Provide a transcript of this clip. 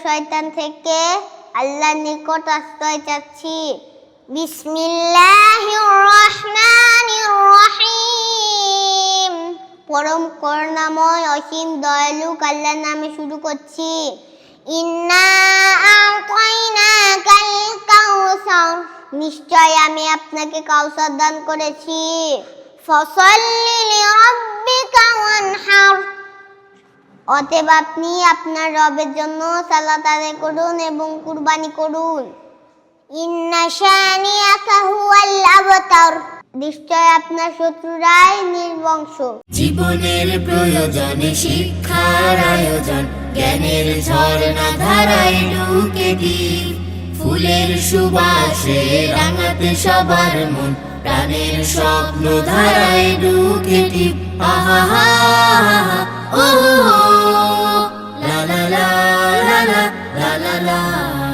শয়তান থেকে আল্লাহর নিকট আশ্রয় চাচ্ছি। বিসমিল্লাহির রহমানির রহিম। পরম করুণাময় অসীম দয়ালু আল্লাহর নামে শুরু করছি। ইন্না আ'তাইনাকাল কাউসার। নিশ্চয় আমি আপনাকে কাউসার দান করেছি। ফসল্লি লিরাব্বিকা ওয়ানহার। অতএব আপনি আপনার রবের জন্য সালাত আদায় করুন এবং কুরবানি করুন। ইন্না শানিয়াকা হুয়াল আবতার। নিশ্চয় আপনার শত্রুরাই নির্বংশ। জীবনের প্রয়োজনে শিক্ষার আয়োজন, জ্ঞানের ঝর্ণা ধারায় ঢুকে দিই। ফুলের সুবাসে রাঙাতে সবার মন, প্রাণের স্বপ্ন ধারায় ঢুকে দিই। আহা হা ও লা লা লা লা লা লা লা।